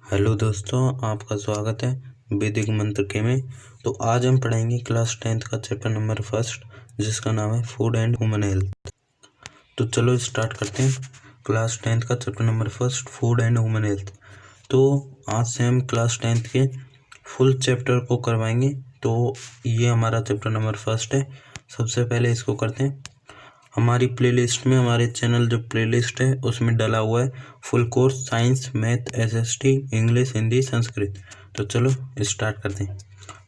Hello दोस्तों, आपका स्वागत है वैदिक मंत्र के में। तो आज हम पढ़ेंगे क्लास 10th का चैप्टर नंबर 1 जिसका नाम है फूड एंड ह्यूमन हेल्थ। तो चलो स्टार्ट करते हैं क्लास 10th का chapter number 1 food and human health. तो आज से हम क्लास 10th के फुल चैप्टर को करवाएंगे। तो ये हमारा चैप्टर नंबर 1 है। सबसे पहले इसको करते हैं। हमारी प्लेलिस्ट में हमारे चैनल जो प्लेलिस्ट है उसमें डाला हुआ है full course science, math, SST, English, Hindi, Sanskrit. तो चलो स्टार्ट करते हैं।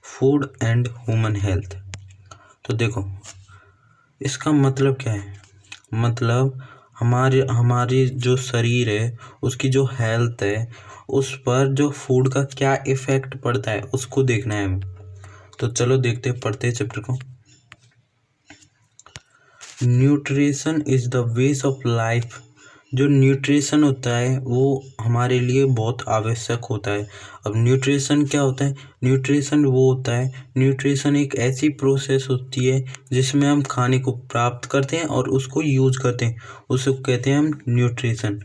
Food and human health. तो देखो इसका मतलब क्या है। मतलब हमारी जो शरीर है उसकी जो हेल्थ है उस पर जो फूड का क्या इफेक्ट पड़ता है उसको देखना है हमें। तो चलो देखते पढ़ते चैप्टर को। Nutrition is the ways of life. जो न्यूट्रिशन होता है वो हमारे लिए बहुत आवश्यक होता है। अब न्यूट्रिशन क्या होता है? न्यूट्रिशन वो होता है, न्यूट्रिशन एक ऐसी प्रोसेस होती है जिसमें हम खाने को प्राप्त करते हैं और उसको यूज करते हैं, उसको कहते हैं हम nutrition.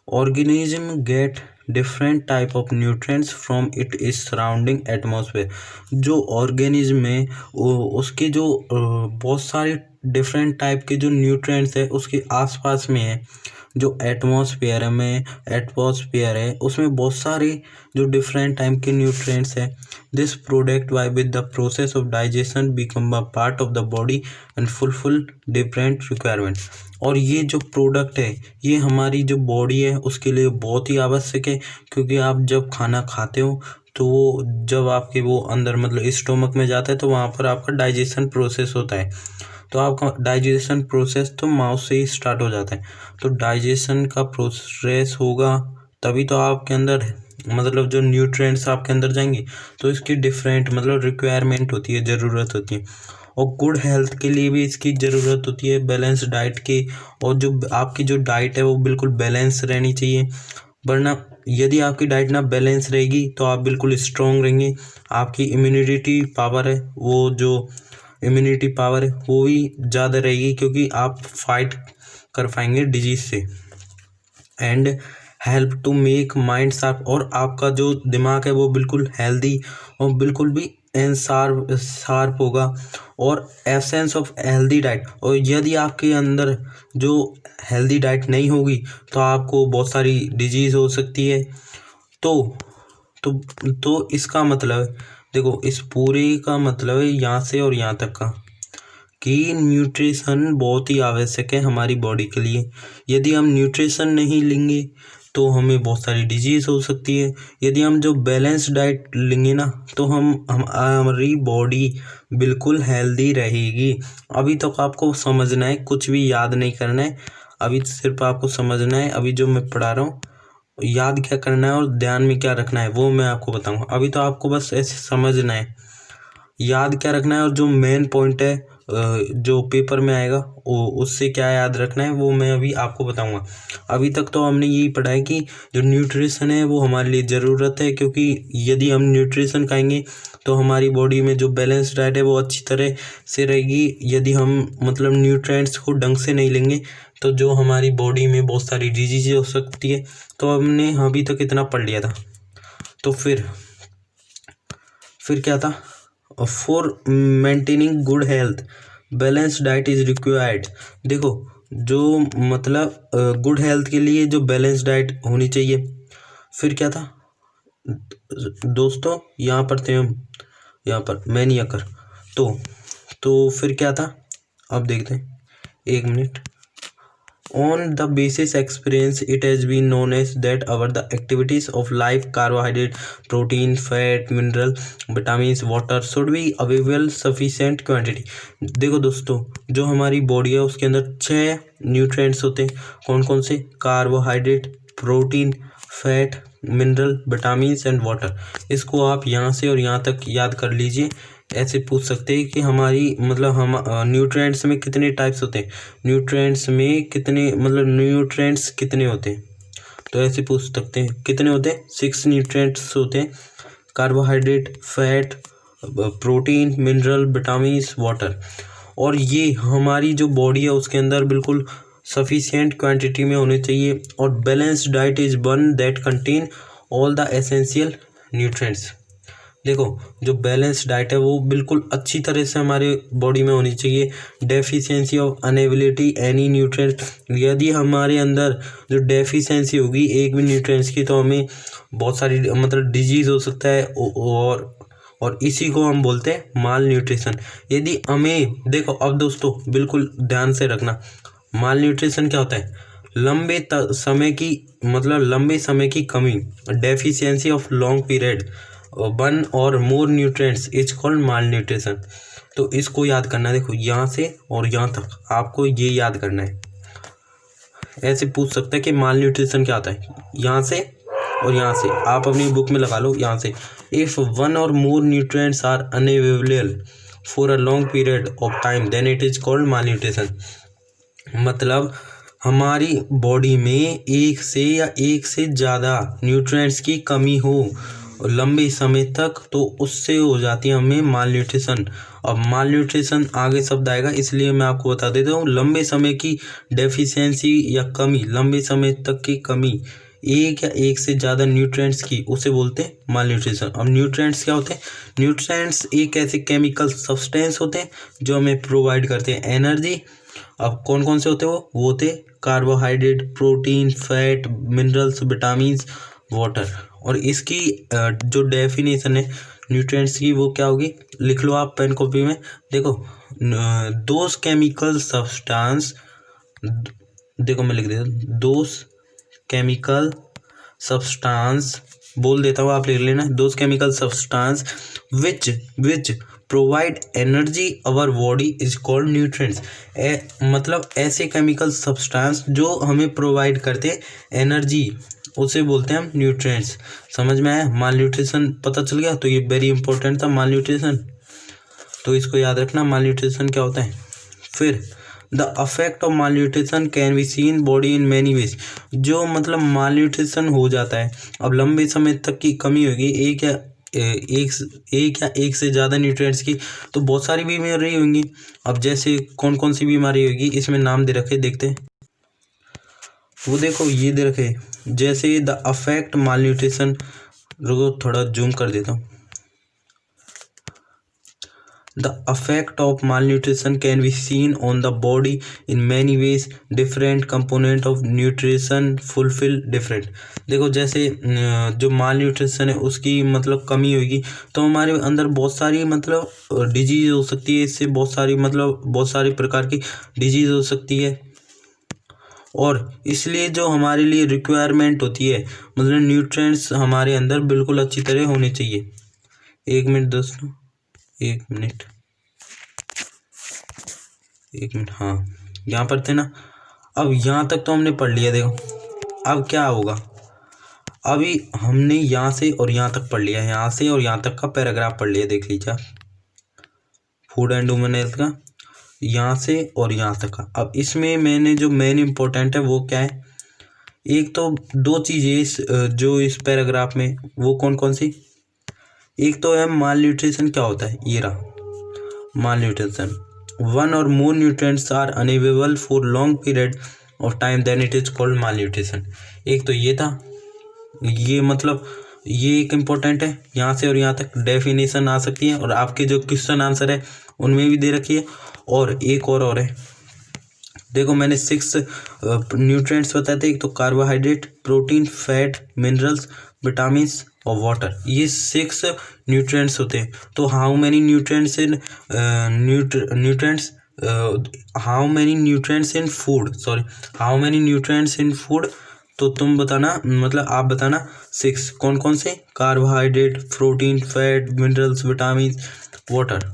Organism get different type of nutrients from it is surrounding atmosphere. जो ऑर्गेनिज्म है उसके जो बहुत सारे डिफरेंट टाइप के जो न्यूट्रिएंट्स है उसके आसपास में है। जो एटमॉस्फेयर है उसमें बहुत सारे जो डिफरेंट टाइप के न्यूट्रिएंट्स है। This product by with the process of digestion become a part of the body and fulfil different requirement. और ये जो प्रोडक्ट है ये हमारी जो बॉडी है उसके लिए बहुत ही आवश्यक है, क्योंकि आप जब खाना खाते हो तो वो जब आपके वो अंदर मतलब स्टोमक में जाता है तो वहाँ पर आपका डाइजेशन प्रोसेस होता है। तो आपका डाइजेशन प्रोसेस तो माउथ से ही स्टार्ट हो जाता है। तो डाइजेशन का प्रोसेस होगा तभी तो आपके अंदर मतलब जो न्यूट्रिएंट्स आपके अंदर जाएंगे। तो इसकी डिफरेंट मतलब रिक्वायरमेंट होती है, ज़रूरत होती है। और गुड हेल्थ के लिए भी इसकी ज़रूरत होती है, बैलेंस डाइट की। और जो आपकी जो डाइट है वो बिल्कुल बैलेंस रहनी चाहिए, वरना यदि आपकी डाइट ना बैलेंस रहेगी तो आप बिल्कुल स्ट्रॉन्ग रहेंगे। आपकी इम्यूनिटी पावर है वो भी ज़्यादा रहेगी, क्योंकि आप फाइट कर पाएंगे डिजीज से। And help to make mind sharp. और आपका जो दिमाग है वो बिल्कुल हेल्दी और बिल्कुल भी शार्प होगा। और एब्सेंस ऑफ हेल्दी डाइट। और यदि आपके अंदर जो हेल्दी डाइट नहीं होगी तो आपको बहुत सारी डिजीज़ हो सकती है। तो तो इसका मतलब देखो, इस पूरे का मतलब है यहाँ से और यहाँ तक का कि न्यूट्रिशन बहुत ही आवश्यक है हमारी बॉडी के लिए। यदि हम न्यूट्रिशन नहीं लेंगे तो हमें बहुत सारी डिजीज़ हो सकती है। यदि हम जो बैलेंस डाइट लेंगे ना तो हमारी बॉडी बिल्कुल हेल्दी रहेगी। अभी तक आपको समझना है, कुछ भी याद नहीं करना है। अभी सिर्फ आपको समझना है। अभी जो मैं पढ़ा रहा हूँ याद क्या करना है और ध्यान में क्या रखना है वो मैं आपको बताऊँगा। अभी तो आपको बस ऐसे समझना है, याद क्या रखना है और जो मेन पॉइंट है जो पेपर में आएगा उससे क्या याद रखना है वो मैं अभी आपको बताऊंगा। अभी तक तो हमने यही पढ़ा है कि जो न्यूट्रिशन है वो हमारे लिए ज़रूरत है, क्योंकि यदि हम न्यूट्रिशन खाएंगे तो हमारी बॉडी में जो बैलेंस डाइट है वो अच्छी तरह से रहेगी। यदि हम मतलब न्यूट्रिएंट्स को ढंग से नहीं लेंगे तो जो हमारी बॉडी में बहुत सारी डिजीज़ हो सकती है। तो हमने अभी तक इतना पढ़ लिया था। तो फिर क्या था? For maintaining good health balance diet is required. देखो जो मतलब गुड हेल्थ के लिए जो बैलेंस डाइट होनी चाहिए। फिर क्या था दोस्तों, यहाँ पर थे हम, यहाँ पर मैं नहीं आकर। तो फिर क्या था अब देखते हैं, एक minute. On the basis experience, it has been known as that the activities of life, carbohydrate, protein, fat, mineral, vitamins, water should be available sufficient quantity। देखो दोस्तों, जो हमारी बॉडी है उसके अंदर 6 न्यूट्रिएंट्स होते हैं। कौन कौन से? Carbohydrate, protein, fat, mineral, vitamins and water. इसको आप यहाँ से और यहाँ तक याद कर लीजिए। ऐसे पूछ सकते हैं कि हमारी मतलब हम न्यूट्रिएंट्स में कितने टाइप्स होते हैं, न्यूट्रिएंट्स में कितने मतलब न्यूट्रिएंट्स कितने होते हैं। तो ऐसे पूछ सकते हैं कितने होते हैं। 6 न्यूट्रिएंट्स होते हैं, carbohydrate, fat, protein, mineral, vitamins, water. और ये हमारी जो बॉडी है उसके अंदर बिल्कुल सफिशिएंट क्वांटिटी में होने चाहिए। और balance diet is one that contain all the essential nutrients. देखो जो बैलेंस डाइट है वो बिल्कुल अच्छी तरह से हमारे बॉडी में होनी चाहिए। डेफिशिएंसी ऑफ अनएबिलिटी एनी न्यूट्रिएंट, यदि हमारे अंदर जो डेफिशिएंसी होगी एक भी न्यूट्रिएंट्स की तो हमें बहुत सारी मतलब डिजीज हो सकता है और इसी को हम बोलते हैं माल न्यूट्रिशन। यदि हमें देखो अब दोस्तों बिल्कुल ध्यान से रखना, माल न्यूट्रिशन क्या होता है? लंबे समय की कमी, deficiency of long period, one or more nutrients is called malnutrition. तो इसको याद करना है। देखो यहाँ से और यहाँ तक आपको ये याद करना है। ऐसे पूछ सकता है कि माल न्यूट्रिशन क्या होता है, यहाँ से और यहाँ से आप अपनी बुक में लगा लो। यहाँ से if one or more nutrients are unavailable for a long period of time then it is called malnutrition. मतलब हमारी बॉडी में एक से या एक से ज़्यादा न्यूट्रिएंट्स की कमी हो लंबे समय तक तो उससे हो जाती है हमें माल न्यूट्रिशन। अब माल न्यूट्रिशन आगे शब्द आएगा इसलिए मैं आपको बता देता हूँ। लंबे समय की डेफिशिएंसी या कमी, लंबे समय तक की कमी एक या एक से ज़्यादा न्यूट्रिएंट्स की, उसे बोलते हैं माल न्यूट्रिशन। अब न्यूट्रिएंट्स क्या होते हैं? न्यूट्रिएंट्स एक ऐसे केमिकल सब्सटेंस होते हैं जो हमें प्रोवाइड करते हैं एनर्जी। अब कौन कौन से होते हैं वो होते carbohydrate, protein, fat, minerals, vitamins, water. और इसकी जो डेफिनेशन है न्यूट्रिएंट्स की वो क्या होगी, लिख लो आप पेन कॉपी में। देखो दोज केमिकल सब्सटेंस, देखो मैं लिख देता हूँ, दोज केमिकल सब्सटेंस, बोल देता हूँ आप लिख लेना। Those chemical substance which provide energy our body is called nutrients. मतलब ऐसे केमिकल सब्सटेंस जो हमें प्रोवाइड करते एनर्जी, उसे बोलते हैं हम न्यूट्रिएंट्स। समझ में आया? माल न्यूट्रिशन पता चल गया। तो ये वेरी इंपॉर्टेंट था माल न्यूट्रिशन, तो इसको याद रखना माल न्यूट्रिशन क्या होता है। फिर the affect of mall nutrition can be seen body in many ways. जो मतलब माल न्यूट्रिशन हो जाता है, अब लंबे समय तक की कमी होगी एक या एक से ज़्यादा न्यूट्रिएंट्स की, तो बहुत सारी बीमारी होंगी। अब जैसे कौन कौन सी बीमारी होगी इसमें नाम दे रखे, देखते हैं। वो देखो ये दे रखे, जैसे द अफेक्ट माल न्यूट्रिशन, रुको थोड़ा जूम कर देता हूँ। The effect of malnutrition can be seen on the body in many ways. Different component of nutrition fulfill different। देखो जैसे जो माल न्यूट्रिशन है उसकी मतलब कमी होगी तो हमारे अंदर बहुत सारी मतलब डिजीज हो सकती है। इससे बहुत सारी प्रकार की डिजीज हो सकती है। और इसलिए जो हमारे लिए रिक्वायरमेंट होती है मतलब न्यूट्रिएंट्स हमारे अंदर बिल्कुल अच्छी तरह होने चाहिए। एक मिनट दोस्तों, एक मिनट, हाँ यहाँ पर थे ना। अब यहाँ तक तो हमने पढ़ लिया। देखो अब क्या होगा, अभी हमने यहाँ से और यहाँ तक पढ़ लिया, यहाँ से और यहाँ तक का पैराग्राफ पढ़ लिया। देख लीजिए फूड एंड ह्यूमन हेल्थ का, यहाँ से और यहाँ तक का। अब इसमें मैंने जो मेन इम्पोर्टेंट है वो क्या है, एक तो दो चीज़ें जो इस पैराग्राफ में, वो कौन कौन सी, एक तो है माल न्यूट्रिशन क्या होता है, ये रहा माल nutrition. One or more nutrients are unavailable for long period of time then it is called malnutrition. एक तो ये था, ये मतलब ये एक इम्पोर्टेंट है। यहाँ से और यहाँ तक डेफिनेशन आ सकती है और आपके जो क्वेश्चन आंसर है उनमें भी दे रखी है। और एक और है, देखो मैंने 6 न्यूट्रिएंट्स बताए थे। एक तो carbohydrate, protein, fat, minerals, vitamins और वाटर, ये 6 न्यूट्रिएंट्स होते हैं। तो how many nutrients in how many nutrients in food, तो तुम बताना, मतलब आप बताना 6 कौन कौन से, carbohydrate, protein, fat, minerals, vitamin, water.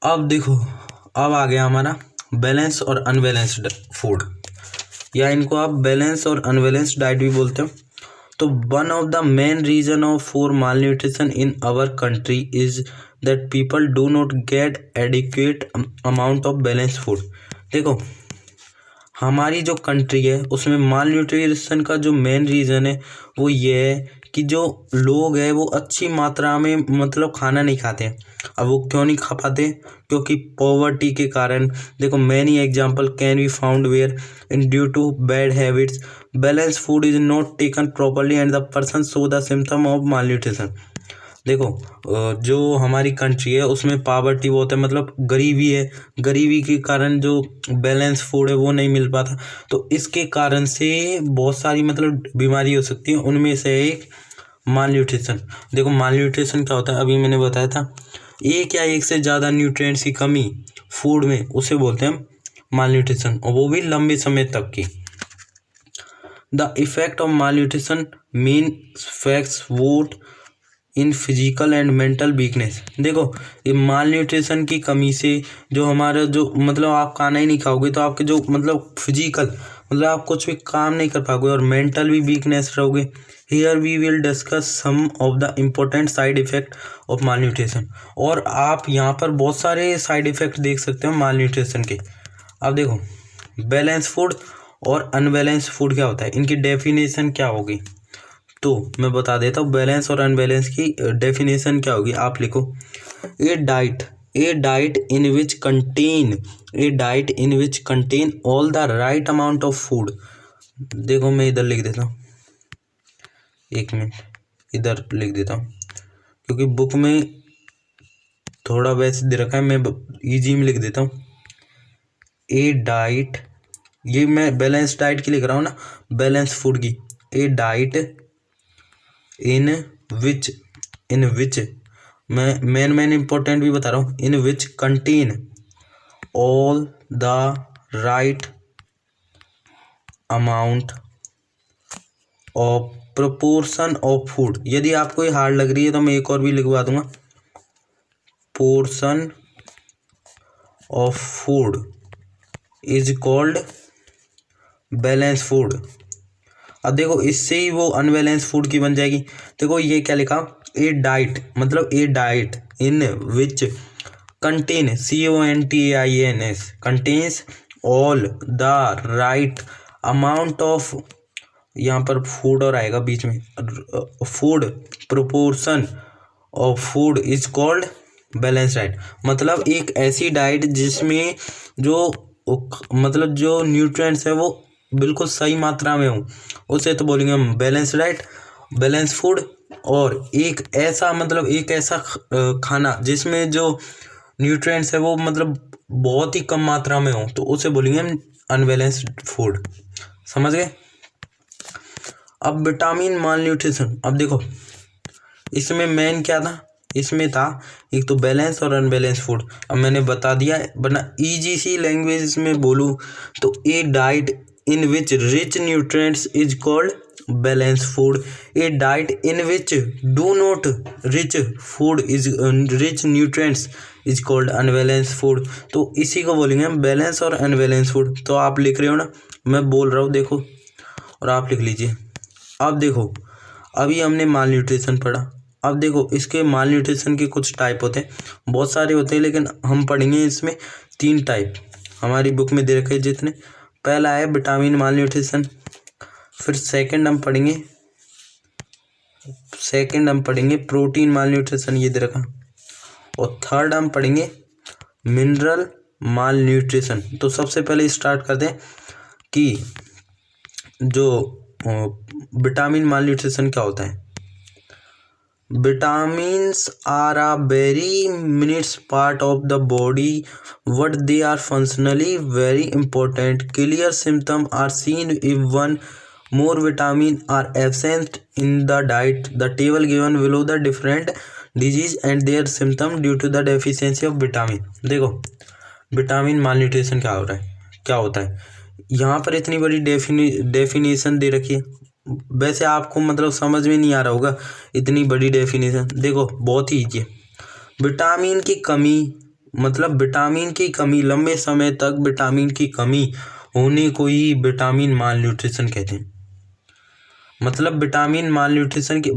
अब देखो अब आ गया हमारा बैलेंस और अनबैलेंस्ड फूड, या इनको आप बैलेंस और अनबैलेंस्ड डाइट भी बोलते हो। तो one of the main reason of for malnutrition in our country is that people do not get adequate amount of balance food. देखो हमारी जो कंट्री है उसमें माल न्यूट्रिशन का जो मेन रीज़न है वो ये है कि जो लोग हैं वो अच्छी मात्रा में मतलब खाना नहीं खाते हैं। अब वो क्यों नहीं खा पाते, क्योंकि पॉवर्टी के कारण। देखो many example can be found where in due to bad habits, balance food is not taken properly and the person show the symptom of malnutrition. देखो जो हमारी कंट्री है उसमें पावर्टी बहुत है, मतलब गरीबी है, गरीबी के कारण जो बैलेंस फूड है वो नहीं मिल पाता, तो इसके कारण से बहुत सारी मतलब बीमारी हो सकती है, उनमें से एक माल न्यूट्रिशन। देखो माल न्यूट्रिशन क्या होता है, अभी मैंने बताया था, एक या एक से ज़्यादा न्यूट्रिएंट्स की कमी फूड में, उसे बोलते हैं माल न्यूट्रिशन, और वो भी लंबे समय तक की। The effect of mall nutrition main facts vote in physical and mental weakness. देखो ये माल न्यूट्रिशन की कमी से जो हमारा जो मतलब आप खाना ही नहीं खाओगे तो आपके जो मतलब फिजिकल मतलब आप कुछ भी काम नहीं कर पाओगे, और मेंटल भी वीकनेस रहोगे। Here we will discuss some of the important side effect of malnutrition. और आप यहाँ पर बहुत सारे साइड इफेक्ट देख सकते हो माल न्यूट्रिशन के। अब देखो बैलेंस फूड और अनबैलेंस फूड क्या होता है, इनकी डेफिनेशन क्या होगी, तो मैं बता देता हूँ बैलेंस और अनबैलेंस की डेफिनेशन क्या होगी। आप लिखो a diet in which contain all the right amount of food. देखो मैं इधर लिख देता हूँ, एक मिनट इधर लिख देता हूँ क्योंकि बुक में थोड़ा वैसे दे रखा है, मैं इजी में लिख देता हूँ। ए डाइट, ये मैं बैलेंस डाइट की लिख रहा हूँ ना, बैलेंस फूड की। ए डाइट इन विच मैं मेन इंपॉर्टेंट भी बता रहा हूँ, in which contain all the right amount of proportion of food. यदि आपको ये हार्ड लग रही है तो मैं एक और भी लिखवा दूंगा, portion of food is called balance food. अब देखो इससे ही वो अनबैलेंस फूड की बन जाएगी। देखो ये क्या लिखा, ए डाइट मतलब a diet in which contain CONTAINS contains all the right amount of, यहाँ पर फूड और आएगा बीच में, food proportion of food is called balance diet. मतलब एक ऐसी डाइट जिसमें जो मतलब जो न्यूट्रिएंट्स है वो बिल्कुल सही मात्रा में हो, उसे तो बोलेंगे हम बैलेंस डाइट, बैलेंस फूड। और एक ऐसा मतलब एक ऐसा खाना जिसमें जो न्यूट्रिएंट्स है वो मतलब बहुत ही कम मात्रा में हो, तो उसे बोलेंगे हम अनबैलेंस्ड फूड। समझ गए। अब विटामिन माल न्यूट्रिशन, अब देखो इसमें मेन क्या था, इसमें था एक तो बैलेंस और अनबैलेंस फूड। अब मैंने बता दिया है, वरना ईजी सी लैंग्वेज में बोलूँ तो a diet in which rich nutrients is called balance food, a diet in which do not rich food is rich nutrients is called unbalance food. तो इसी को बोलेंगे हम बैलेंस और अनबैलेंस फूड। तो आप लिख रहे हो ना, मैं बोल रहा हूँ देखो, और आप लिख लीजिए। अब देखो अभी हमने माल न्यूट्रिशन पढ़ा, अब देखो इसके माल न्यूट्रिशन के कुछ टाइप होते हैं, बहुत सारे होते हैं, लेकिन हम पढ़ेंगे इसमें 3 टाइप हमारी बुक में दे रखे हैं जितने। पहला है विटामिन माल न्यूट्रिशन, फिर सेकंड हम पढ़ेंगे प्रोटीन माल न्यूट्रिशन, ये दे रखा, और थर्ड हम पढ़ेंगे मिनरल माल न्यूट्रिशन। तो सबसे पहले स्टार्ट करते हैं कि जो विटामिन माल न्यूट्रिशन क्या होता है। Vitamins are a very minute part of the body, but they are functionally very important. Clear symptoms are seen if one more vitamin are absent in the diet. The table given below the different disease and their symptom due to the deficiency of vitamin। देखो vitamin माल nutrition क्या होता है, यहाँ पर इतनी बड़ी definition दे रखी है। वैसे आपको मतलब समझ में नहीं आ रहा होगा इतनी बड़ी डेफिनेशन। देखो बहुत ही ईजी है। विटामिन की कमी मतलब विटामिन की कमी, लंबे समय तक विटामिन की कमी होने को ही विटामिन माल न्यूट्रिशन कहते हैं। मतलब विटामिन माल न्यूट्रिशन की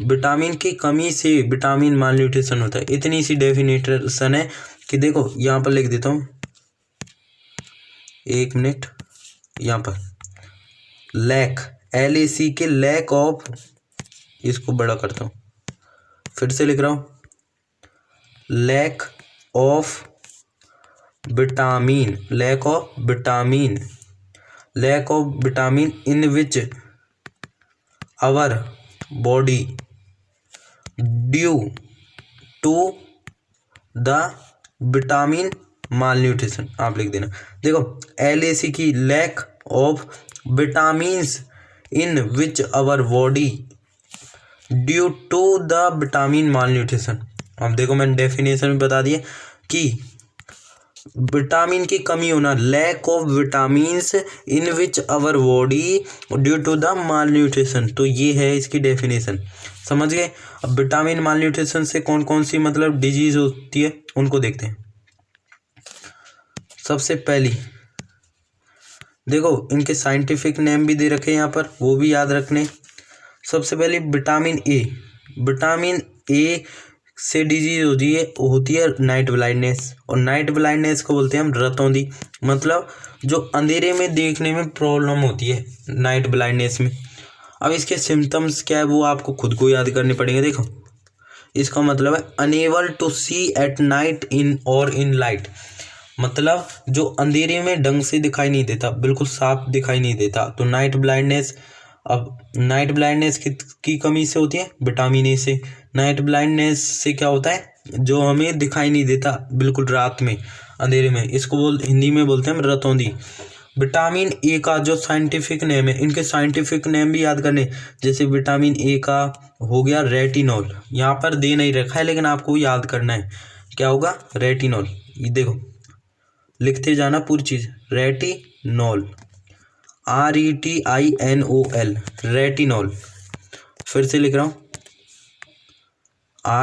विटामिन की कमी से विटामिन माल न्यूट्रिशन होता है। इतनी सी डेफिनेशन है कि देखो यहाँ पर लिख देता हूँ, एक मिनट, यहाँ पर लैक LAC के लैक ऑफ, इसको बड़ा करता हूँ, फिर से लिख रहा हूँ, lack of vitamin lack of vitamin in which our body due to the vitamin malnutrition। आप लिख देना। देखो LAC की lack of vitamins in which our body due to the vitamin malnutrition। अब देखो मैंने डेफिनेशन भी बता दिया कि विटामिन की कमी होना, lack of vitamins in which our body due to the malnutrition. तो ये है इसकी डेफिनेशन, समझ गए। अब विटामिन माल न्यूट्रिशन से कौन कौन सी मतलब डिजीज होती है उनको देखते हैं। सबसे पहली देखो इनके साइंटिफिक नेम भी दे रखे हैं यहाँ पर, वो भी याद रखने। सबसे पहले विटामिन ए। विटामिन ए से डिजीज होती है नाइट ब्लाइंडनेस, और नाइट ब्लाइंडनेस को बोलते हैं हम रतौंधी। मतलब जो अंधेरे में देखने में प्रॉब्लम होती है नाइट ब्लाइंडनेस में। अब इसके सिम्टम्स क्या है वो आपको खुद को याद करने पड़ेंगे। देखो इसका मतलब है unable to see at night in और इन लाइट, मतलब जो अंधेरे में ढंग से दिखाई नहीं देता, बिल्कुल साफ दिखाई नहीं देता, तो नाइट ब्लाइंडनेस। अब नाइट ब्लाइंडनेस की कमी से होती है विटामिन ए से। नाइट ब्लाइंडनेस से क्या होता है, जो हमें दिखाई नहीं देता बिल्कुल रात में अंधेरे में, इसको हिंदी में बोलते हैं रतौंधी। विटामिन ए का जो साइंटिफिक नेम है, इनके साइंटिफिक नेम भी याद करने। जैसे विटामिन ए का हो गया रेटिनॉल, यहाँ पर दे नहीं रखा है लेकिन आपको याद करना है क्या होगा, रेटिनॉल। ये देखो लिखते जाना पूरी चीज, रेटिनॉल, RETINOL, रेटिनॉल। फिर से लिख रहा हूँ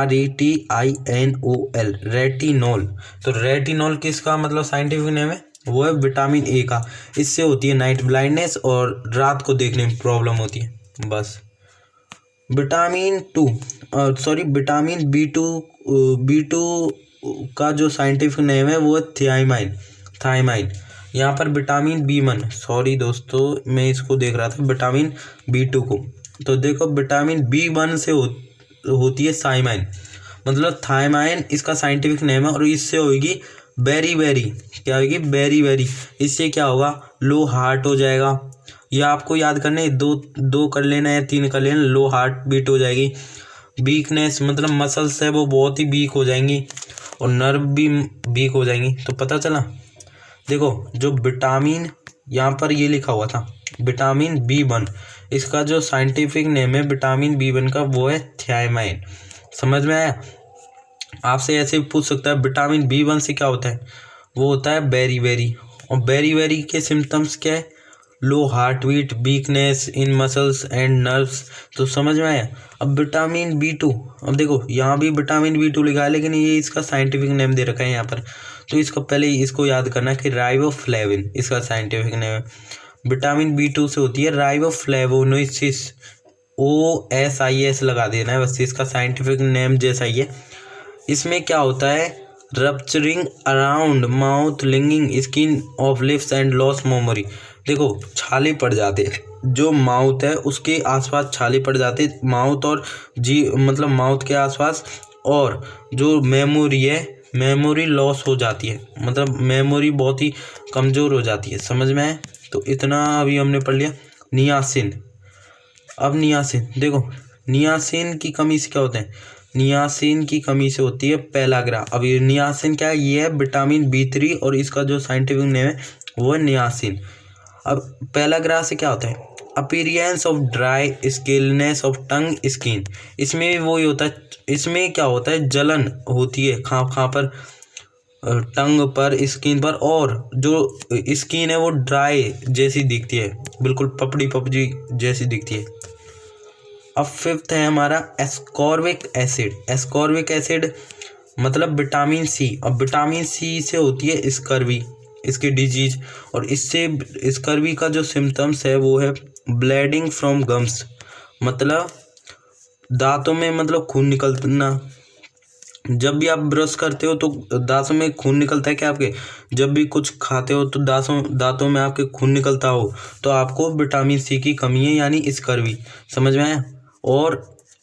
RETINOL, रेटिनॉल। तो रेटिनॉल किसका मतलब साइंटिफिक नेम है, वो है विटामिन ए का। इससे होती है नाइट ब्लाइंडनेस और रात को देखने में प्रॉब्लम होती है बस। विटामिन B2 का जो साइंटिफिक नेम है वो है थायमाइन। यहाँ पर विटामिन B1, सॉरी दोस्तों मैं इसको देख रहा था विटामिन B2 को। तो देखो विटामिन B1 से होती है साइमाइन, मतलब थायमाइन इसका साइंटिफिक नेम है। और इससे होगी बेरी, क्या होगी बेरी। इससे क्या होगा, लो हार्ट हो जाएगा। यह आपको याद करने, दो कर लेना या 3 कर लेना, लो हार्ट बीट हो जाएगी। वीकनेस मतलब मसल्स है वो बहुत ही वीक हो जाएंगी, और नर्व भी वीक हो जाएंगी। तो पता चला, देखो जो विटामिन यहाँ पर ये लिखा हुआ था विटामिन B1, इसका जो साइंटिफिक नेम है विटामिन B1 का वो है थायमाइन। समझ में आया। आपसे ऐसे भी पूछ सकता है विटामिन B1 से क्या होता है, वो होता है बेरी। और बेरी के सिम्टम्स क्या है, low heartbeat, weakness in muscles and nerves. तो समझ में आया। अब विटामिन B2, अब देखो यहाँ भी विटामिन B2 लिखा है लेकिन ये इसका साइंटिफिक नेम दे रखा है यहाँ पर। तो इसको पहले इसको याद करना है कि राइबोफ्लेविन इसका साइंटिफिक नेम है। विटामिन B2 से होती है राइबोफ्लेवोनोसिस, OSIS लगा देना है बस, इसका साइंटिफिक नेम जैसा ही है। इसमें क्या होता है, rupturing around mouth, lining skin of lips and loss memory. देखो छाले पड़ जाते, जो माउथ है उसके आसपास छाले पड़ जाते, माउथ और मतलब माउथ के आसपास, और जो मेमोरी है मेमोरी लॉस हो जाती है, मतलब मेमोरी बहुत ही कमज़ोर हो जाती है। समझ में आए। तो इतना अभी हमने पढ़ लिया। नियासिन। अब नियासिन देखो, नियासिन की कमी से क्या होता है, नियासिन की कमी से होती है पेलाग्रा। अब ये नियासिन क्या है, ये है विटामिन B3 और इसका जो साइंटिफिक नेम है वो है नियासिन। अब पेलाग्रा से क्या होता है, appearance of dry scaliness of tongue skin. इसमें भी वही होता है, इसमें क्या होता है, जलन होती है कहाँ पर, टंग पर, स्किन पर, और जो स्किन है वो ड्राई जैसी दिखती है, बिल्कुल पपड़ी जैसी दिखती है। अब 5th है हमारा एस्कॉर्बिक एसिड। एस्कॉर्बिक एसिड मतलब विटामिन C। अब विटामिन C से होती है स्कर्वी, इसकी डिजीज। और इससे स्कर्वी का जो सिम्टम्स है वो है ब्लीडिंग फ्रॉम गम्स, मतलब दांतों में मतलब खून निकलना। जब भी आप ब्रश करते हो तो दांतों में खून निकलता है क्या आपके, जब भी कुछ खाते हो तो दांतों में आपके खून निकलता हो तो आपको विटामिन C की कमी है, यानी स्कर्वी। समझ में आया। और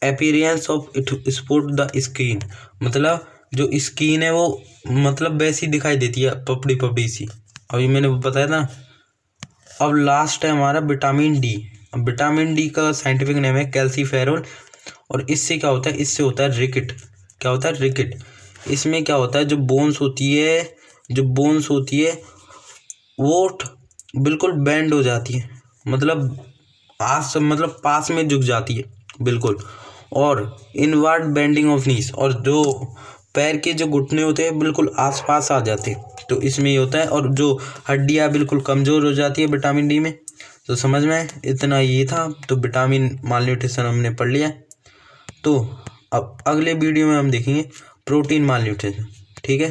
appearance of spot the skin, मतलब जो स्किन है वो मतलब वैसी दिखाई देती है पपड़ी सी, अभी मैंने बताया था। अब लास्ट है हमारा विटामिन डी। अब विटामिन डी का साइंटिफिक नेम है कैल्सीफेरॉल, और इससे क्या होता है, इससे होता है रिकेट। क्या होता है, रिकेट। इसमें क्या होता है, जो बोन्स होती है वो बिल्कुल बेंड हो जाती है, मतलब पास में झुक जाती है बिल्कुल। और इनवर्ड बेंडिंग ऑफ नीज, और जो पैर के जो घुटने होते हैं बिल्कुल आसपास आ जाते हैं, तो इसमें ये होता है। और जो हड्डियाँ बिल्कुल कमज़ोर हो जाती है विटामिन डी में। तो समझ में इतना ये था। तो विटामिन माल न्यूट्रिशन हमने पढ़ लिया। तो अब अगले वीडियो में हम देखेंगे प्रोटीन माल न्यूट्रिशन। ठीक है।